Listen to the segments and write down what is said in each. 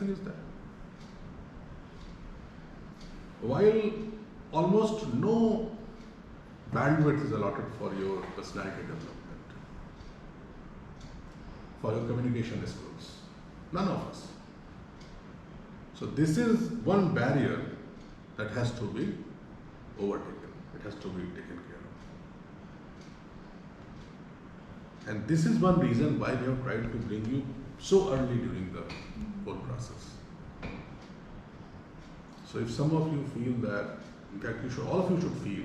everything is there. While almost no bandwidth is allotted for your personality development, for your communication skills. None of us. So this is one barrier that has to be overtaken. It has to be taken care of. And this is one reason why we have tried to bring you so early during the whole process. So if some of you feel that, in fact, all of you should feel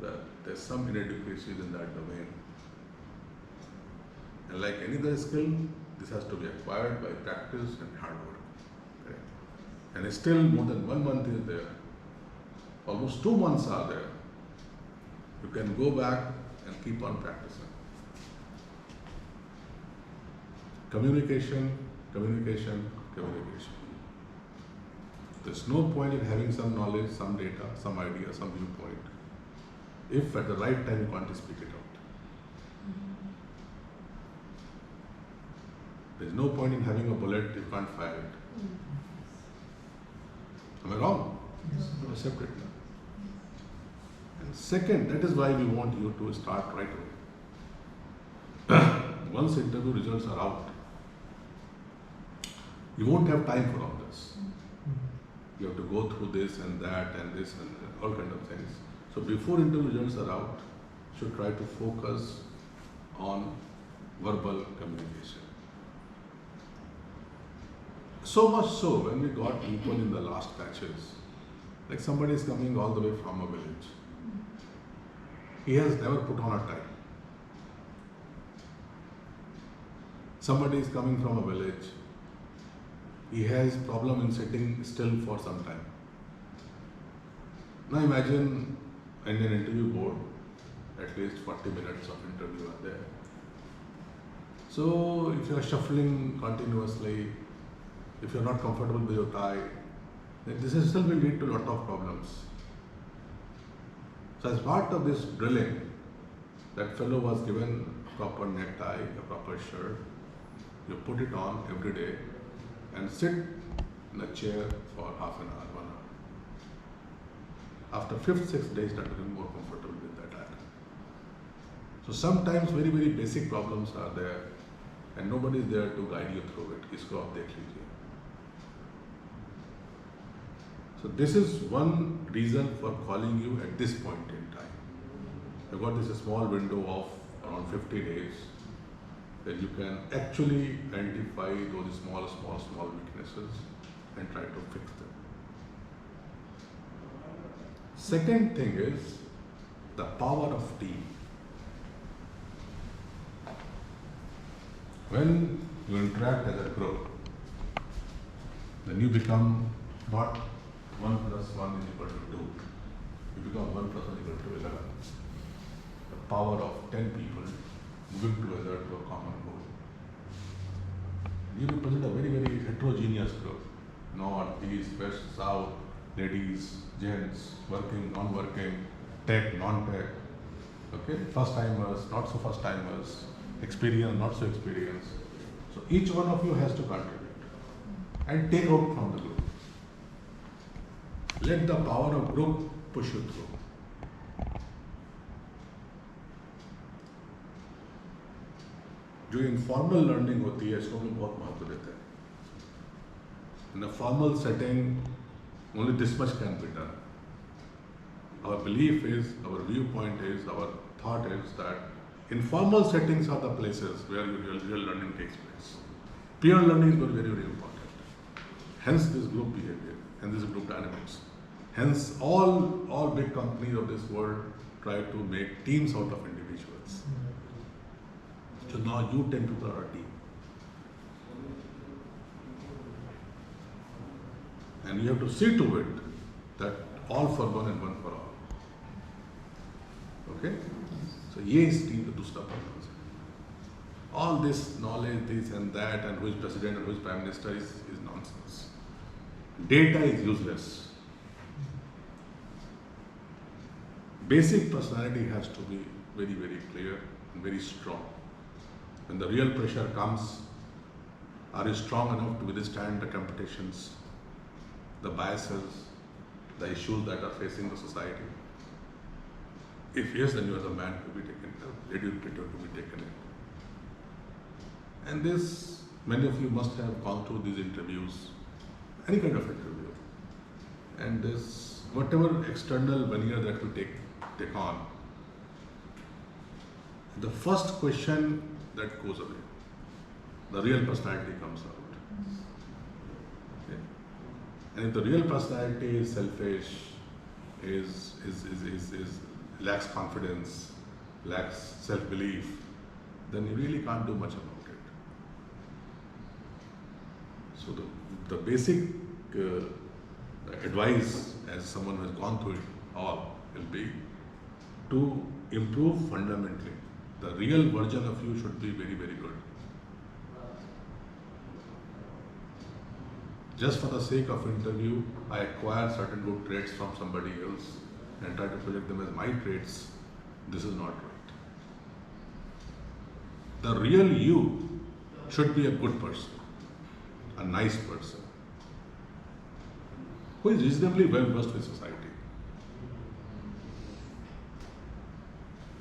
that there's some inadequacies in that domain. And like any other skill, this has to be acquired by practice and hard work. Okay? And still more than 1 month is there. Almost 2 months are there. You can go back and keep on practicing. Communication, communication, communication. There's no point in having some knowledge, some data, some idea, some viewpoint, if at the right time you can't speak it out. There's no point in having a bullet if you can't fire it. Am I wrong? Yes. Accept it now. And second, that is why we want you to start right away. Once interview results are out, you won't have time for all this. You have to go through this and that and this and all kind of things. So before interview results are out, you should try to focus on verbal communication. So much so, when we got people in the last batches, like somebody is coming all the way from a village. He has never put on a tie. Somebody is coming from a village. He has problem in sitting still for some time. Now imagine in an interview board, at least 40 minutes of interview are there. So if you are shuffling continuously, if you are not comfortable with your tie, then this still will lead to a lot of problems. So as part of this drilling, that fellow was given a proper necktie, a proper shirt. You put it on every day and sit in a chair for half an hour, 1 hour. After 5th, 6th day, start becoming more comfortable with that attire. So sometimes very, very basic problems are there and nobody is there to guide you through it. Isko aap dekh lijiye. So this is one reason for calling you at this point in time. You've got this small window of around 50 days that you can actually identify those small weaknesses and try to fix them. Second thing is the power of team. When you interact as a group, then you become not 1 plus 1 is equal to 2. You become 1 plus 1 equal to 11. The power of 10 people moving together to a common goal. You represent a very, very heterogeneous group. North, east, west, south, ladies, gents, working, non-working, tech, non-tech. Okay, first timers, not so first timers, experienced, not so experienced. So each one of you has to contribute and take out from the group. Let the power of group push you through. जो informal learning होती है इसको हम लोग बहुत महत्व देते हैं. In a formal setting, only this much can be done. Our belief is, our viewpoint is, our thought is that informal settings are the places where real learning takes place. Peer learning is very, very important. Hence this group behavior and this group dynamics. Hence all big companies of this world try to make teams out of individuals. So now you 10 people are a team. And you have to see to it that all for one and one for all. Okay? So ye is team ka dusra purpose. All this knowledge, this and that, and who is president and who is prime minister is nonsense. Data is useless. Basic personality has to be very, very clear and very strong. When the real pressure comes, Are you strong enough to withstand the competitions, the biases, the issues that are facing the society? If yes, then you are the man to be taken, lady to be taken in. And this, many of you must have gone through these interviews, any kind of interview. And this, whatever external veneer that we take on, the first question that goes away, the real personality comes out. Okay? And if the real personality is selfish, is lacks confidence, lacks self-belief, then you really can't do much about it. So the basic advice as someone who has gone through it all will be to improve fundamentally. The real version of you should be very, very good. Just for the sake of interview, I acquire certain good traits from somebody else and try to project them as my traits. This is not right. The real you should be a good person, a nice person, who is reasonably well versed with society.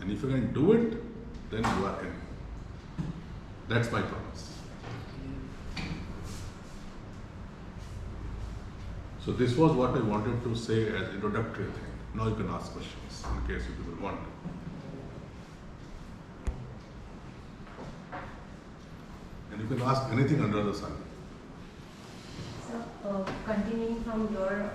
And if you can do it, then you are in. That's my promise. So this was what I wanted to say as introductory thing. Now you can ask questions in case you people want to. And you can ask anything under the sun. So, continuing from your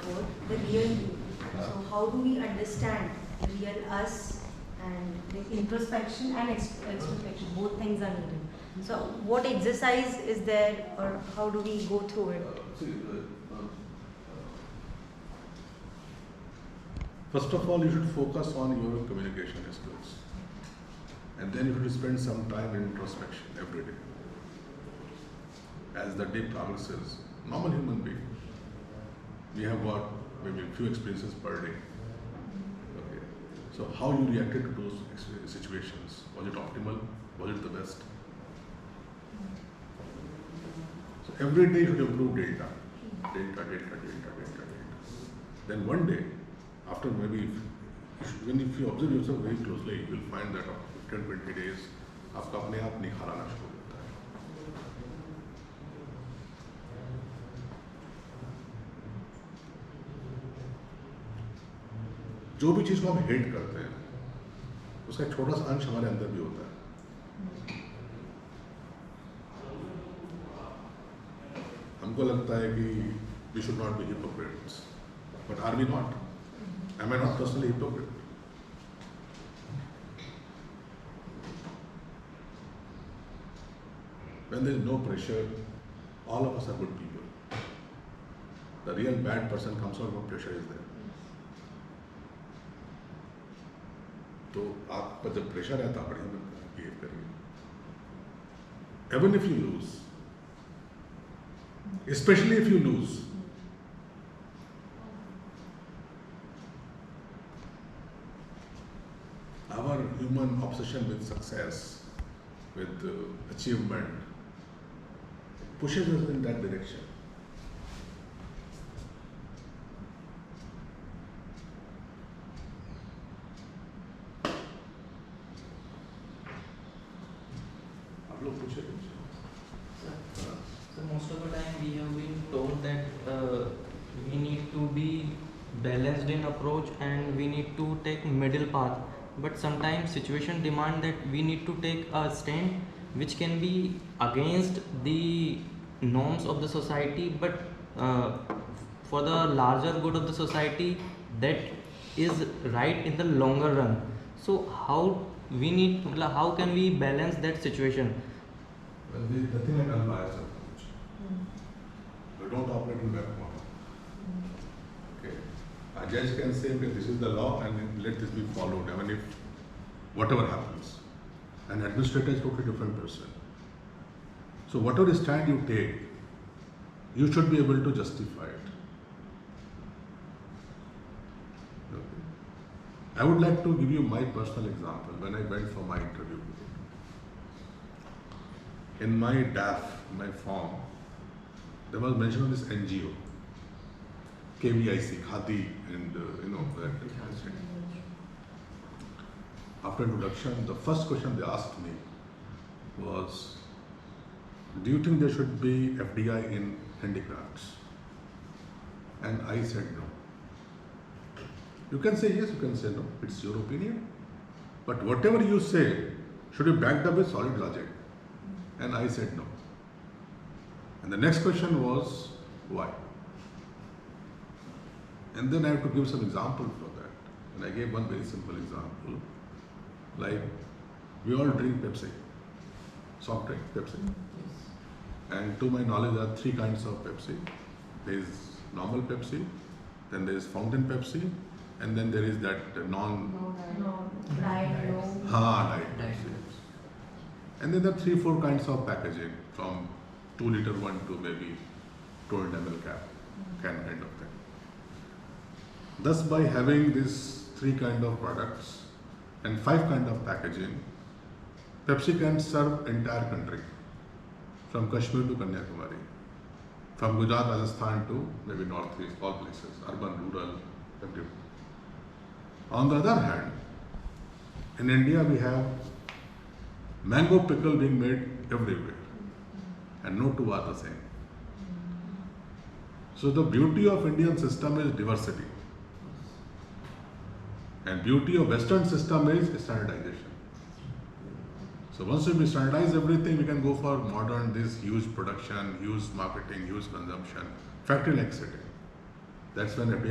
quote, the real you. So, how do we understand the real us and the introspection and extrospection? Both things are needed. So, what exercise is there, or how do we go through it? First of all, you should focus on your communication skills. And then you should spend some time in introspection every day. As the day progresses, normal human being, we have got maybe a few experiences per day. Okay. So how you reacted to those situations? Was it optimal? Was it the best? So every day you should improve data. Then one day, after maybe, if you observe yourself very closely, you will find that after 10-20 days, आपका अपने आप निखार आना शुरू होता है. जो भी चीज को हम हेट करते हैं, उसका एक छोटा सा अंश हमारे अंदर भी होता है. हमको लगता है कि we should not be hypocrites, but are we not? Am I not personally hypocrite? When there is no pressure, all of us are good people. The real bad person comes out when pressure is there. तो आप पर जब pressure है तो आप बढ़िया behave करिए. Even if you lose, especially if you lose, our human obsession with success, with achievement, pushes us in that direction. आप लोग पूछे कुछ? So most of the time we have been told that we need to be balanced in approach and we need to take middle path. But sometimes situation demand that we need to take a stand which can be against the norms of the society, but for the larger good of the society, that is right in the longer run. So how can we balance that situation? Well, there is nothing like unbiased approach. We don't operate in background. Okay. A judge can say, okay, this is the law and let this be followed, even if whatever happens. An administrator is totally different person. So whatever stand you take, you should be able to justify it. Okay. I would like to give you my personal example when I went for my interview. in my DAF, my form, there was mention of this NGO, KVIC, Khadi, and that. After introduction, the first question they asked me was, do you think there should be FDI in handicrafts? And I said no. You can say yes, you can say no, it's your opinion. But whatever you say should be backed up with solid logic. And I said no. And the next question was, why? And then I have to give some example for that. And I gave one very simple example. Like, we all drink Pepsi, soft drink, Pepsi. And to my knowledge, there are three kinds of Pepsi. There is normal Pepsi, then there is fountain Pepsi, and then there is that Diet. diet Pepsi. And then there are 3-4 kinds of packaging, from 2 liter one to maybe 200 ml can kind of thing. Thus, by having these 3 kind of products and 5 kind of packaging, Pepsi can serve entire country, from Kashmir to Kanyakumari, from Gujarat, Rajasthan to maybe northeast, all places, urban, rural, everywhere. On the other hand, in India we have mango pickle being made everywhere, and no two are the same. So the beauty of Indian system is diversity, and beauty of Western system is standardization. So once we standardize everything, we can go for modern, this huge production, huge marketing, huge consumption, factory-like setting. That's when FDI